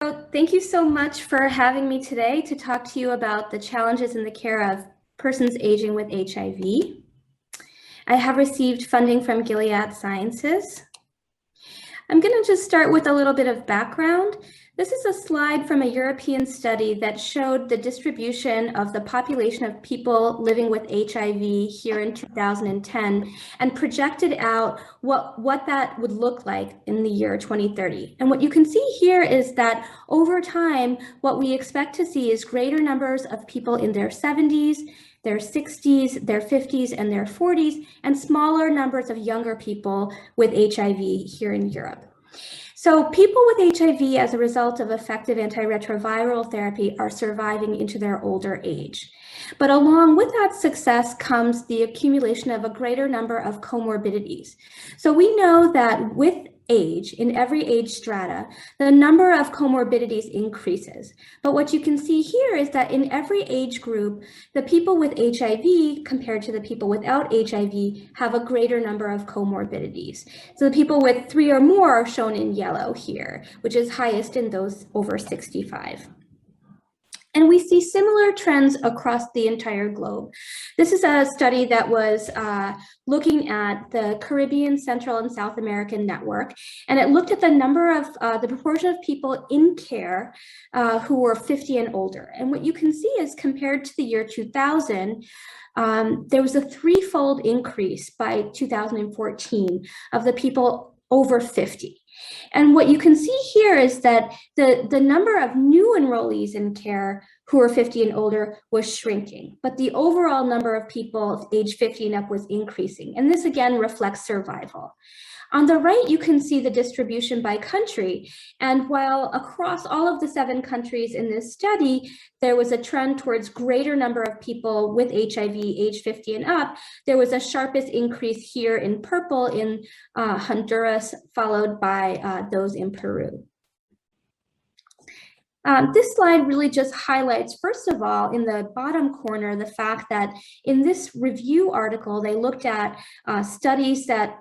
So thank you so much for having me today to talk to you about the challenges in the care of persons aging with HIV. I have received funding from Gilead Sciences. I'm going to just start with a little bit of background. This is a slide from a European study that showed the distribution of the population of people living with HIV here in 2010 and projected out what that would look like in the year 2030. And what you can see here is that over time, what we expect to see is greater numbers of people in their 70s, their 60s, their 50s, and their 40s, and smaller numbers of younger people with HIV here in Europe. So people with HIV as a result of effective antiretroviral therapy are surviving into their older age. But along with that success comes the accumulation of a greater number of comorbidities. So we know that with age, in every age strata, the number of comorbidities increases. But what you can see here is that in every age group, the people with HIV compared to the people without HIV have a greater number of comorbidities. So the people with 3 or more are shown in yellow here, which is highest in those over 65. And we see similar trends across the entire globe. This is a study that was looking at the Caribbean, Central, and South American network, and it looked at the number of, the proportion of people in care who were 50 and older. And what you can see is compared to the year 2000, there was a threefold increase by 2014 of the people over 50. And what you can see here is that the number of new enrollees in care who are 50 and older was shrinking, but the overall number of people age 50 and up was increasing. And this again reflects survival. On the right, you can see the distribution by country. And while across all of the 7 countries in this study, there was a trend towards greater number of people with HIV age 50 and up, there was a sharpest increase here in purple in Honduras, followed by those in Peru. This slide really just highlights, first of all, in the bottom corner, the fact that in this review article, they looked at studies that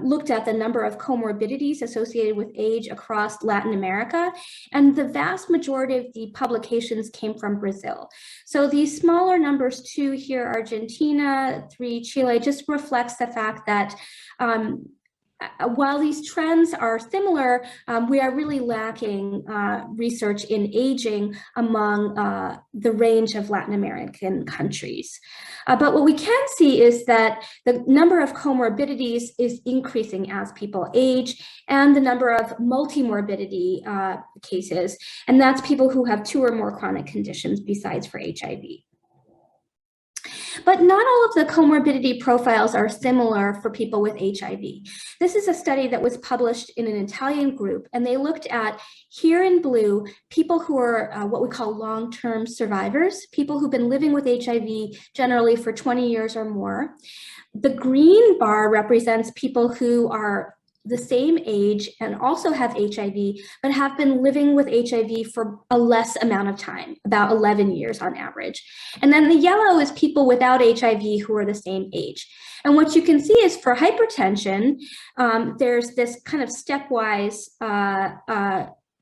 looked at the number of comorbidities associated with age across Latin America, and the vast majority of the publications came from Brazil. So these smaller numbers, 2 here, Argentina, 3, Chile, just reflects the fact that while these trends are similar, we are really lacking research in aging among the range of Latin American countries. But what we can see is that the number of comorbidities is increasing as people age, and the number of multimorbidity cases, and that's people who have 2 or more chronic conditions besides for HIV. But not all of the comorbidity profiles are similar for people with HIV. This is a study that was published in an Italian group, and they looked at, here in blue, people who are what we call long-term survivors, people who've been living with HIV generally for 20 years or more. The green bar represents people who are the same age and also have HIV, but have been living with HIV for a less amount of time, about 11 years on average. And then the yellow is people without HIV who are the same age. And what you can see is for hypertension, there's this kind of stepwise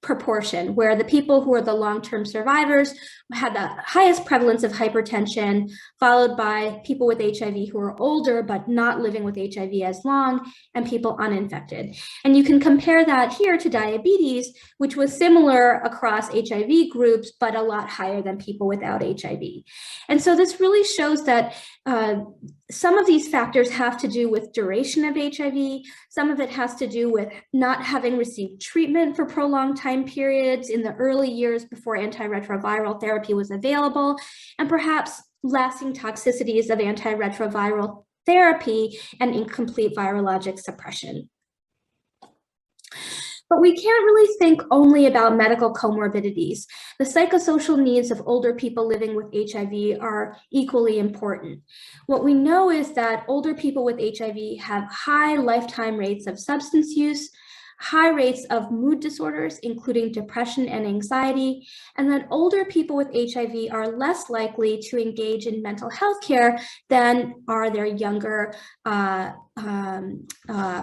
proportion where the people who are the long-term survivors had the highest prevalence of hypertension, followed by people with HIV who are older but not living with HIV as long, and people uninfected. And you can compare that here to diabetes, which was similar across HIV groups, but a lot higher than people without HIV. And so this really shows that some of these factors have to do with duration of HIV. Some of it has to do with not having received treatment for prolonged time periods in the early years before antiretroviral therapy was available, and perhaps lasting toxicities of antiretroviral therapy and incomplete virologic suppression. But we can't really think only about medical comorbidities. The psychosocial needs of older people living with HIV are equally important. What we know is that older people with HIV have high lifetime rates of substance use, high rates of mood disorders, including depression and anxiety, and that older people with HIV are less likely to engage in mental health care than are their younger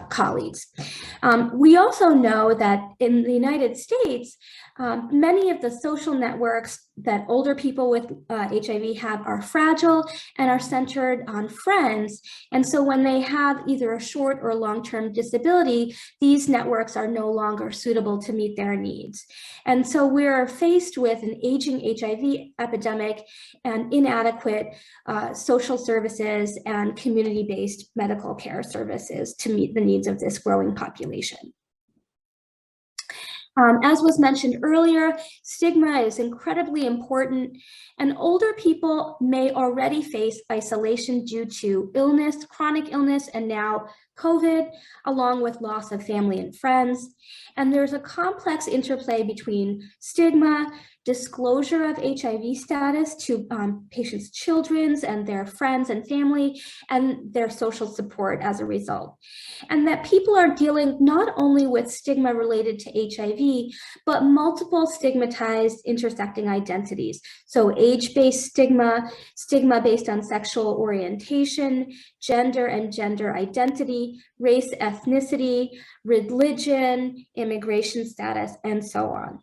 colleagues. We also know that in the United States, many of the social networks that older people with HIV have are fragile and are centered on friends. And so when they have either a short or long-term disability, these networks are no longer suitable to meet their needs. And so we're faced with an aging HIV epidemic and inadequate social services and community-based medical care services to meet the needs of this growing population. As was mentioned earlier, stigma is incredibly important, and older people may already face isolation due to illness, chronic illness, and now COVID, along with loss of family and friends. And there's a complex interplay between stigma, disclosure of HIV status to patients' children and their friends and family, and their social support as a result. And that people are dealing not only with stigma related to HIV, but multiple stigmatized intersecting identities. So age-based stigma, stigma based on sexual orientation, gender and gender identity, race, ethnicity, religion, immigration status, and so on.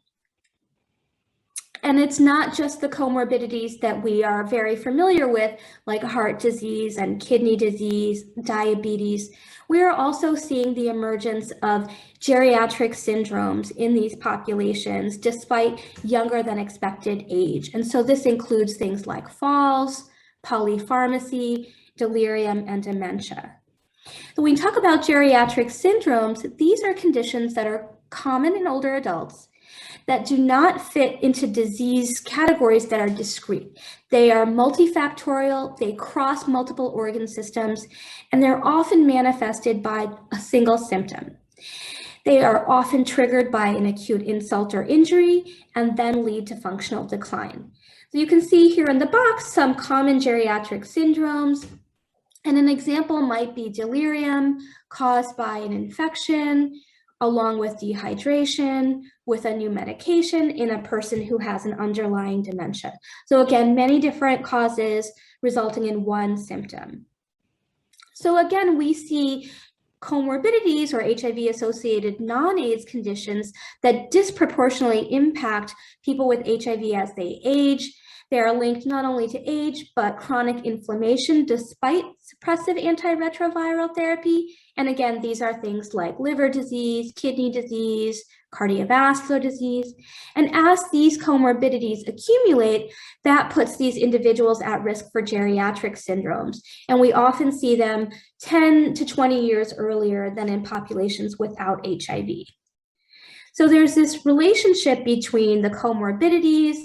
And it's not just the comorbidities that we are very familiar with, like heart disease and kidney disease, diabetes. We are also seeing the emergence of geriatric syndromes in these populations, despite younger than expected age. And so this includes things like falls, polypharmacy, delirium, and dementia. So when we talk about geriatric syndromes, these are conditions that are common in older adults that do not fit into disease categories that are discrete. They are multifactorial, they cross multiple organ systems, and they're often manifested by a single symptom. They are often triggered by an acute insult or injury and then lead to functional decline. So you can see here in the box some common geriatric syndromes, and an example might be delirium caused by an infection, along with dehydration, with a new medication in a person who has an underlying dementia. So again, many different causes resulting in one symptom. So again, we see comorbidities or HIV-associated non-AIDS conditions that disproportionately impact people with HIV as they age. They are linked not only to age, but chronic inflammation despite suppressive antiretroviral therapy. And again, these are things like liver disease, kidney disease, cardiovascular disease. And as these comorbidities accumulate, that puts these individuals at risk for geriatric syndromes. And we often see them 10 to 20 years earlier than in populations without HIV. So there's this relationship between the comorbidities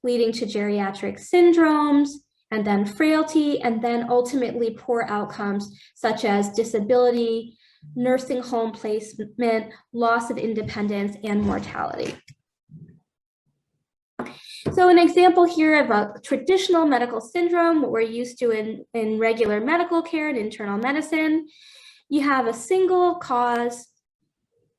leading to geriatric syndromes, and then frailty, and then ultimately poor outcomes such as disability, nursing home placement, loss of independence, and mortality. So an example here of a traditional medical syndrome, what we're used to in regular medical care and internal medicine. You have a single cause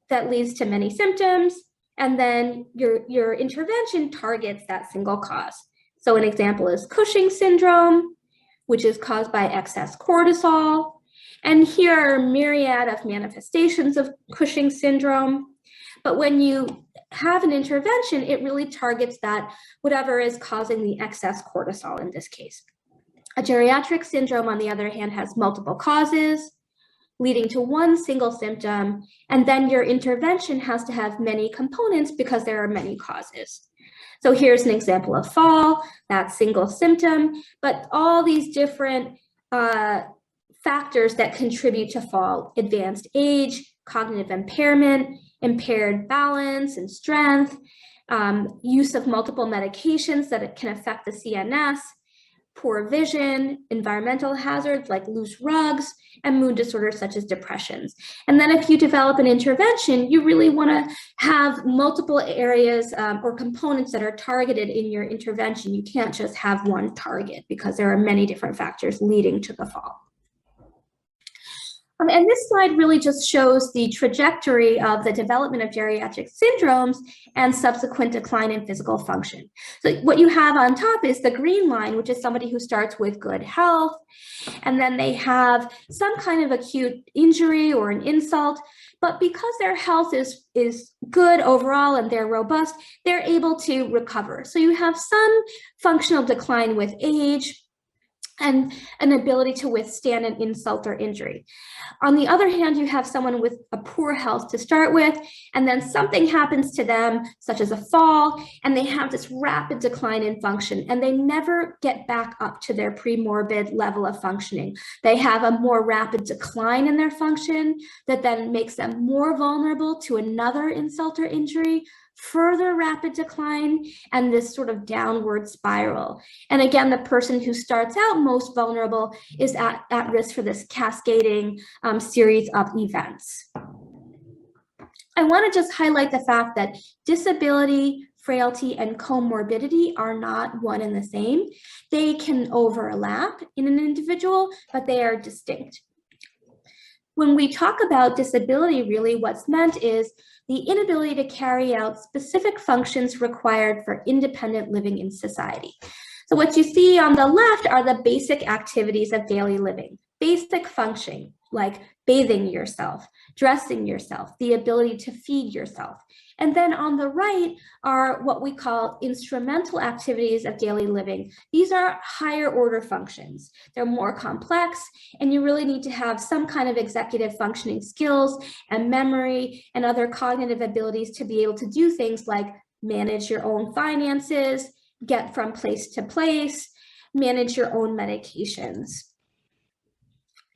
that leads to many symptoms, and then your intervention targets that single cause. So an example is Cushing's syndrome, which is caused by excess cortisol. And here are a myriad of manifestations of Cushing's syndrome. But when you have an intervention, it really targets that whatever is causing the excess cortisol in this case. A geriatric syndrome, on the other hand, has multiple causes leading to one single symptom, and then your intervention has to have many components because there are many causes. So here's an example of fall, that single symptom, but all these different factors that contribute to fall: advanced age, cognitive impairment, impaired balance and strength, use of multiple medications that it can affect the CNS, poor vision, environmental hazards like loose rugs, and mood disorders such as depressions. And then if you develop an intervention, you really want to have multiple areas or components that are targeted in your intervention. You can't just have one target because there are many different factors leading to the fall. And this slide really just shows the trajectory of the development of geriatric syndromes and subsequent decline in physical function. So what you have on top is the green line, which is somebody who starts with good health, and then they have some kind of acute injury or an insult, but because their health is good overall and they're robust, they're able to recover. So you have some functional decline with age and an ability to withstand an insult or injury. On the other hand, you have someone with a poor health to start with, and then something happens to them, such as a fall, and they have this rapid decline in function, and they never get back up to their pre-morbid level of functioning. They have a more rapid decline in their function that then makes them more vulnerable to another insult or injury, further rapid decline, and this sort of downward spiral. And again, the person who starts out most vulnerable is at risk for this cascading series of events. I want to just highlight the fact that disability, frailty, and comorbidity are not one and the same. They can overlap in an individual, but they are distinct. When we talk about disability, really what's meant is the inability to carry out specific functions required for independent living in society. So what you see on the left are the basic activities of daily living, basic functioning, like bathing yourself, dressing yourself, the ability to feed yourself. And then on the right are what we call instrumental activities of daily living. These are higher order functions. They're more complex, and you really need to have some kind of executive functioning skills and memory and other cognitive abilities to be able to do things like manage your own finances, get from place to place, manage your own medications.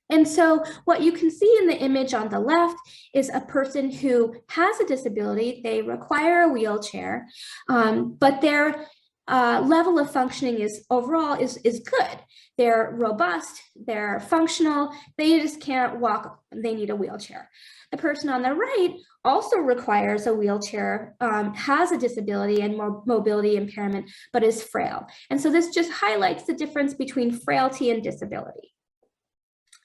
And so what you can see in the image on the left is a person who has a disability. They require a wheelchair, but their level of functioning is overall is good. They're robust, they're functional, they just can't walk, they need a wheelchair. The person on the right also requires a wheelchair, has a disability and mobility impairment, but is frail. And so this just highlights the difference between frailty and disability.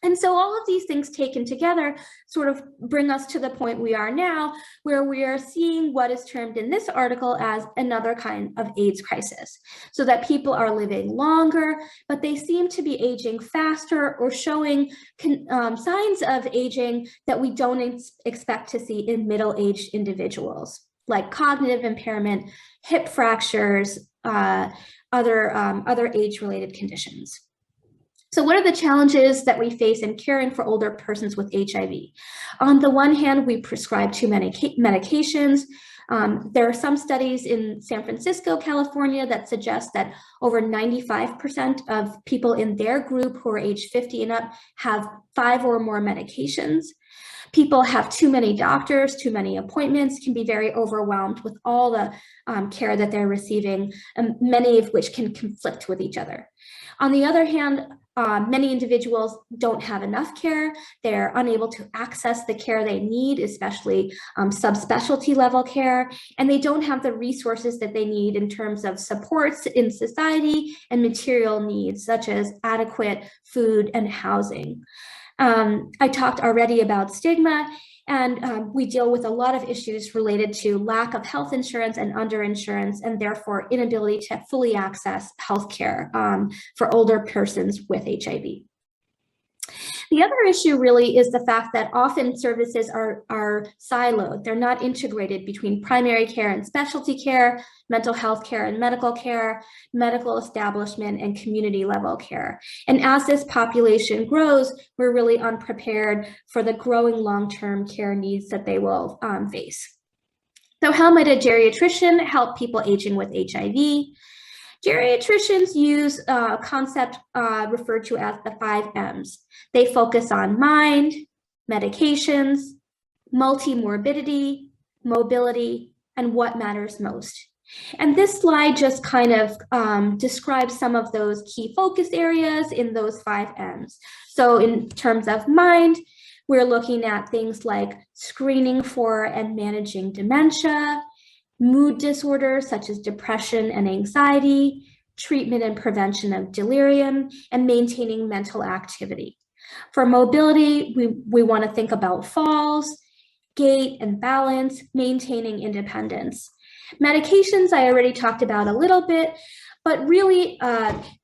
And so all of these things taken together sort of bring us to the point we are now, where we are seeing what is termed in this article as another kind of AIDS crisis. So that people are living longer, but they seem to be aging faster or showing signs of aging that we don't expect to see in middle-aged individuals, like cognitive impairment, hip fractures, other age-related conditions. So what are the challenges that we face in caring for older persons with HIV? On the one hand, we prescribe too many medications. There are some studies in San Francisco, California, that suggest that over 95% of people in their group who are age 50 and up have 5 or more medications. People have too many doctors, too many appointments, can be very overwhelmed with all the care that they're receiving, many of which can conflict with each other. On the other hand, many individuals don't have enough care. They're unable to access the care they need, especially subspecialty level care, and they don't have the resources that they need in terms of supports in society and material needs, such as adequate food and housing. I talked already about stigma, and we deal with a lot of issues related to lack of health insurance and underinsurance, and therefore inability to fully access healthcare for older persons with HIV. The other issue really is the fact that often services are siloed. They're not integrated between primary care and specialty care, mental health care and medical establishment, and community level care. And as this population grows, we're really unprepared for the growing long-term care needs that they will face. So how might a geriatrician help people aging with HIV? Geriatricians use a concept referred to as the 5 M's. They focus on mind, medications, multi-morbidity, mobility, and what matters most. And this slide just kind of describes some of those key focus areas in those 5 M's. So in terms of mind, we're looking at things like screening for and managing dementia, mood disorders such as depression and anxiety, treatment and prevention of delirium, and maintaining mental activity. For mobility, we want to think about falls, gait and balance, maintaining independence. Medications, I already talked about a little bit, but really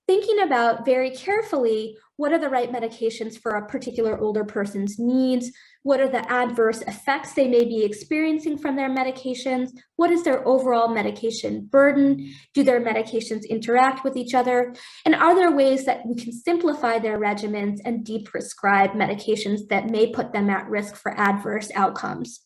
thinking about very carefully what are the right medications for a particular older person's needs, what are the adverse effects they may be experiencing from their medications, what is their overall medication burden, do their medications interact with each other, and are there ways that we can simplify their regimens and deprescribe medications that may put them at risk for adverse outcomes.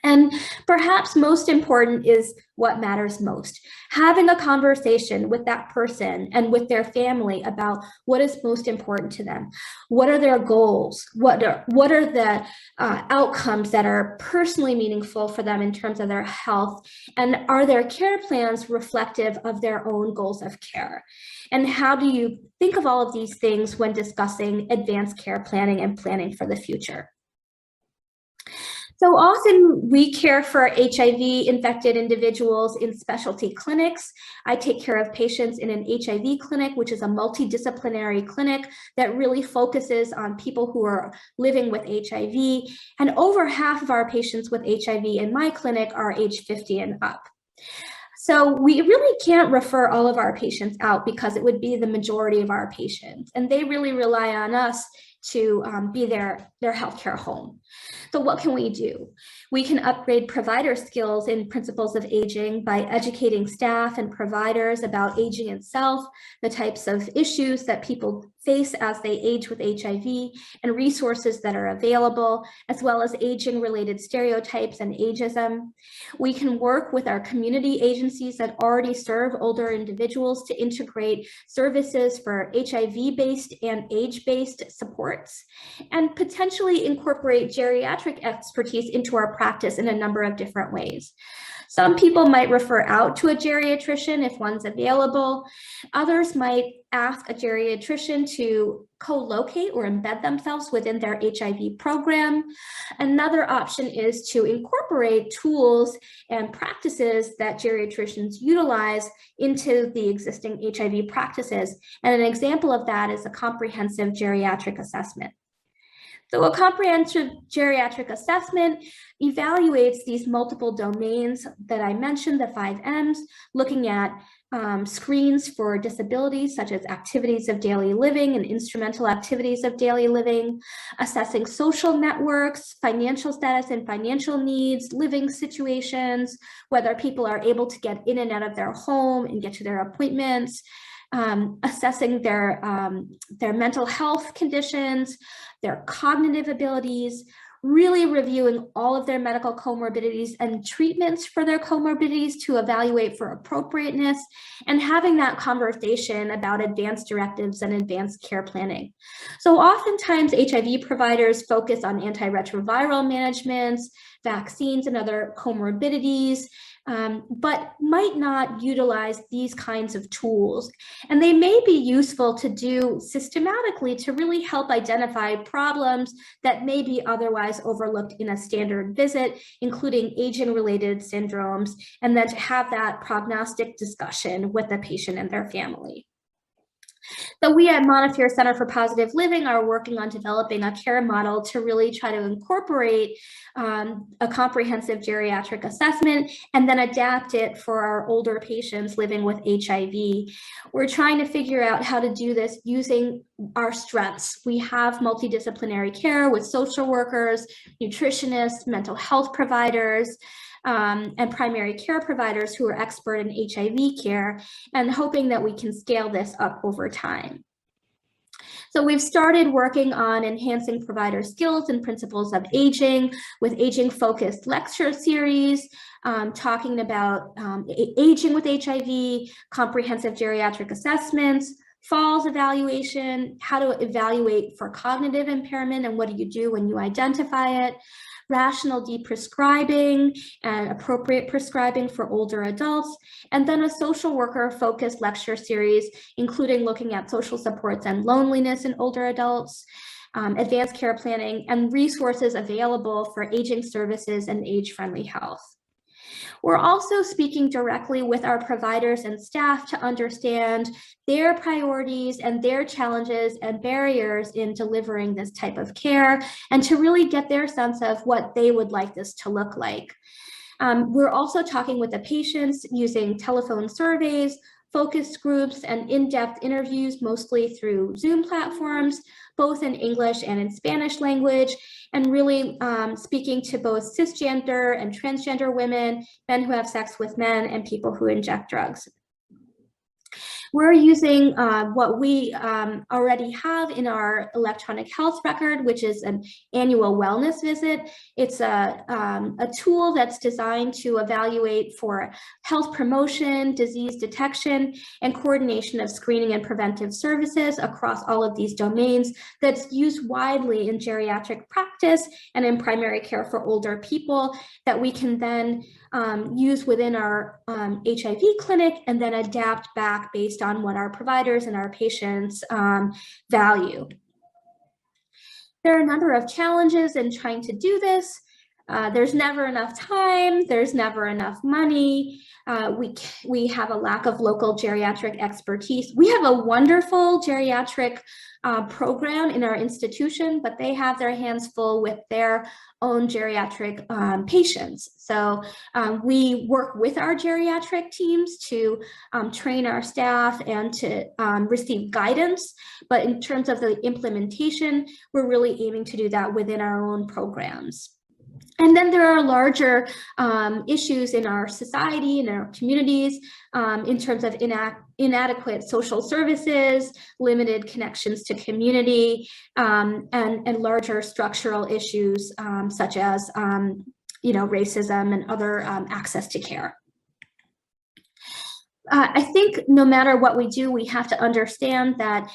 And perhaps most important is what matters most. Having a conversation with that person and with their family about what is most important to them. What are their goals? What are the outcomes that are personally meaningful for them in terms of their health? And are their care plans reflective of their own goals of care? And how do you think of all of these things when discussing advanced care planning and planning for the future? So often we care for HIV-infected individuals in specialty clinics. I take care of patients in an HIV clinic, which is a multidisciplinary clinic that really focuses on people who are living with HIV. And over half of our patients with HIV in my clinic are age 50 and up. So we really can't refer all of our patients out because it would be the majority of our patients. And they really rely on us to be their healthcare home. So what can we do? We can upgrade provider skills in principles of aging by educating staff and providers about aging itself, the types of issues that people face as they age with HIV, and resources that are available, as well as aging-related stereotypes and ageism. We can work with our community agencies that already serve older individuals to integrate services for HIV-based and age-based supports, and potentially incorporate geriatric expertise into our practice in a number of different ways. Some people might refer out to a geriatrician if one's available. Others might ask a geriatrician to co-locate or embed themselves within their HIV program. Another option is to incorporate tools and practices that geriatricians utilize into the existing HIV practices. And an example of that is a comprehensive geriatric assessment. So a comprehensive geriatric assessment evaluates these multiple domains that I mentioned, the 5 M's, looking at screens for disabilities such as activities of daily living and instrumental activities of daily living, assessing social networks, financial status and financial needs, living situations, whether people are able to get in and out of their home and get to their appointments, assessing their mental health conditions, their cognitive abilities, really reviewing all of their medical comorbidities and treatments for their comorbidities to evaluate for appropriateness, and having that conversation about advanced directives and advanced care planning. So oftentimes HIV providers focus on antiretroviral management, vaccines and other comorbidities, but might not utilize these kinds of tools. And they may be useful to do systematically to really help identify problems that may be otherwise overlooked in a standard visit, including aging-related syndromes, and then to have that prognostic discussion with the patient and their family. So we at Montefiore Center for Positive Living are working on developing a care model to really try to incorporate a comprehensive geriatric assessment and then adapt it for our older patients living with HIV. We're trying to figure out how to do this using our strengths. We have multidisciplinary care with social workers, nutritionists, mental health providers, and primary care providers who are expert in HIV care, and hoping that we can scale this up over time. So we've started working on enhancing provider skills and principles of aging with aging-focused lecture series, talking about aging with HIV, comprehensive geriatric assessments, falls evaluation, how to evaluate for cognitive impairment and what do you do when you identify it, rational deprescribing and appropriate prescribing for older adults, and then a social worker focused lecture series, including looking at social supports and loneliness in older adults, advanced care planning, and resources available for aging services and age-friendly health. We're also speaking directly with our providers and staff to understand their priorities and their challenges and barriers in delivering this type of care, and to really get their sense of what they would like this to look like. We're also talking with the patients using telephone surveys, focus groups, and in-depth interviews, mostly through Zoom platforms, both in English and in Spanish language, and really speaking to both cisgender and transgender women, men who have sex with men, and people who inject drugs. We're using what we already have in our electronic health record, which is an annual wellness visit. It's a tool that's designed to evaluate for health promotion, disease detection, and coordination of screening and preventive services across all of these domains, that's used widely in geriatric practice and in primary care for older people, that we can then use within our HIV clinic and then adapt back based on what our providers and our patients value. There are a number of challenges in trying to do this. There's never enough time, there's never enough money. We have a lack of local geriatric expertise. We have a wonderful geriatric program in our institution, but they have their hands full with their own geriatric patients. So we work with our geriatric teams to train our staff and to receive guidance. But in terms of the implementation, we're really aiming to do that within our own programs. And then there are larger issues in our society, in our communities, in terms of inadequate social services, limited connections to community, and larger structural issues such as racism and other access to care. I think no matter what we do, we have to understand that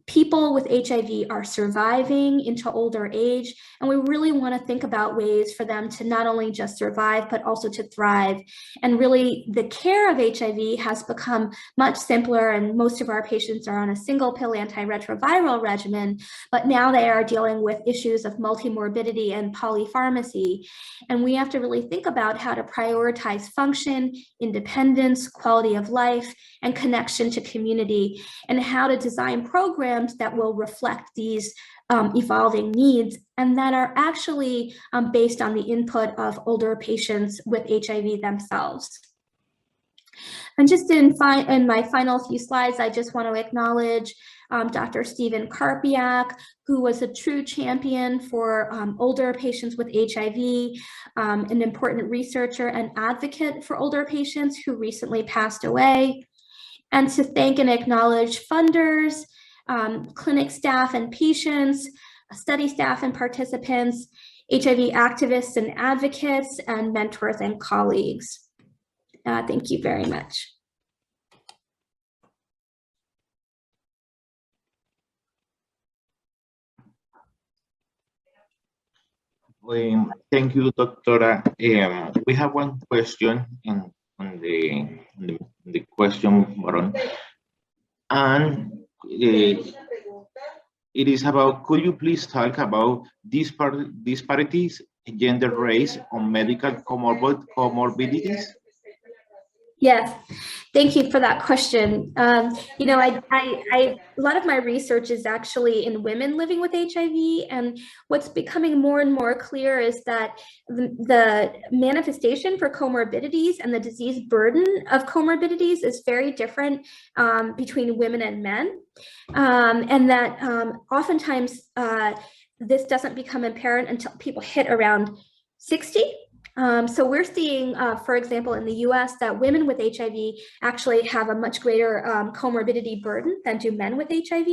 people with HIV are surviving into older age, and we really want to think about ways for them to not only just survive, but also to thrive. And really, the care of HIV has become much simpler, and most of our patients are on a single pill antiretroviral regimen, but now they are dealing with issues of multimorbidity and polypharmacy. And we have to really think about how to prioritize function, independence, quality of life, and connection to community, and how to design programs that will reflect these evolving needs, and that are actually based on the input of older patients with HIV themselves. And just in my final few slides, I just want to acknowledge Dr. Stephen Karpiak, who was a true champion for older patients with HIV, an important researcher and advocate for older patients who recently passed away. And to thank and acknowledge funders, clinic staff and patients, study staff and participants, HIV activists and advocates, and mentors and colleagues. Thank you very much. Thank you, Doctora. We have one question on the question button, and it is about, could you please talk about disparities, gender, race, on medical comorbidities? Yes, thank you for that question. A lot of my research is actually in women living with HIV, and what's becoming more and more clear is that the manifestation for comorbidities and the disease burden of comorbidities is very different between women and men, and that oftentimes this doesn't become apparent until people hit around 60. So we're seeing, for example, in the US, that women with HIV actually have a much greater comorbidity burden than do men with HIV.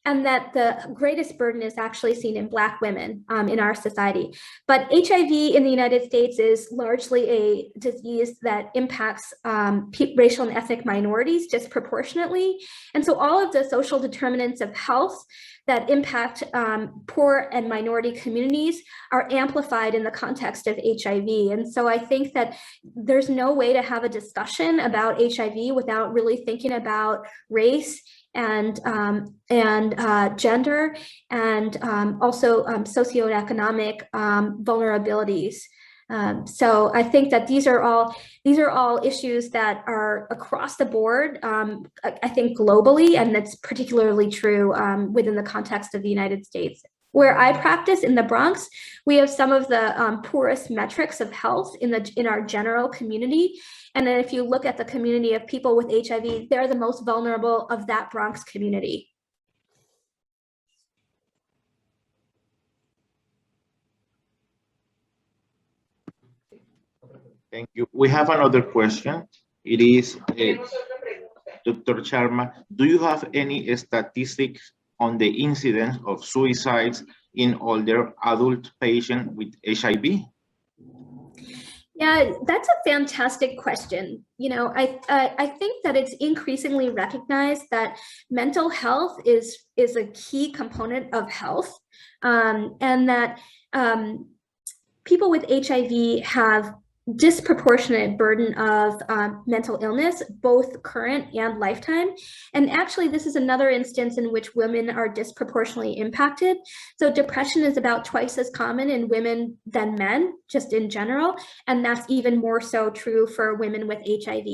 And that the greatest burden is actually seen in Black women in our society. But HIV in the United States is largely a disease that impacts racial and ethnic minorities disproportionately. And so all of the social determinants of health that impact poor and minority communities are amplified in the context of HIV. And so I think that there's no way to have a discussion about HIV without really thinking about race gender, and also socioeconomic vulnerabilities. So I think that these are all issues that are across the board, I think globally, and that's particularly true within the context of the United States. Where I practice in the Bronx, we have some of the poorest metrics of health in our general community. And then if you look at the community of people with HIV, they're the most vulnerable of that Bronx community. Thank you. We have another question. It is, Dr. Sharma, do you have any statistics on the incidence of suicides in older adult patients with HIV? Yeah, that's a fantastic question. You know, I think that it's increasingly recognized that mental health is a key component of health, and that people with HIV have disproportionate burden of mental illness, both current and lifetime. And actually, this is another instance in which women are disproportionately impacted. So depression is about twice as common in women than men, just in general. And that's even more so true for women with HIV.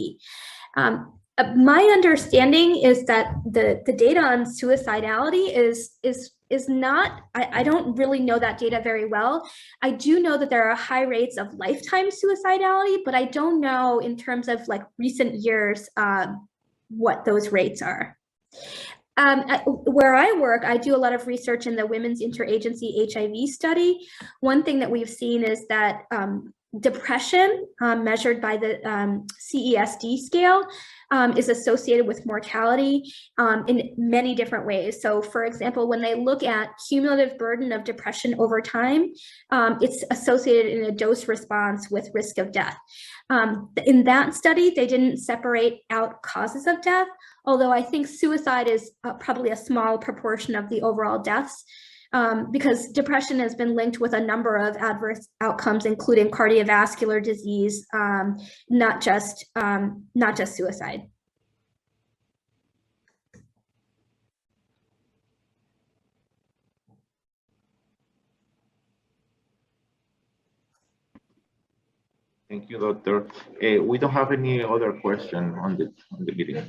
My understanding is that the data on suicidality is not, I don't really know that data very well. I do know that there are high rates of lifetime suicidality, but I don't know in terms of like recent years what those rates are. Where I work, I do a lot of research in the Women's Interagency HIV study. One thing that we've seen is that depression measured by the CESD scale is associated with mortality in many different ways. So for example, when they look at cumulative burden of depression over time, it's associated in a dose response with risk of death. In that study, they didn't separate out causes of death, although I think suicide is probably a small proportion of the overall deaths. Because depression has been linked with a number of adverse outcomes, including cardiovascular disease, not just suicide. Thank you, doctor. We don't have any other question on the meeting.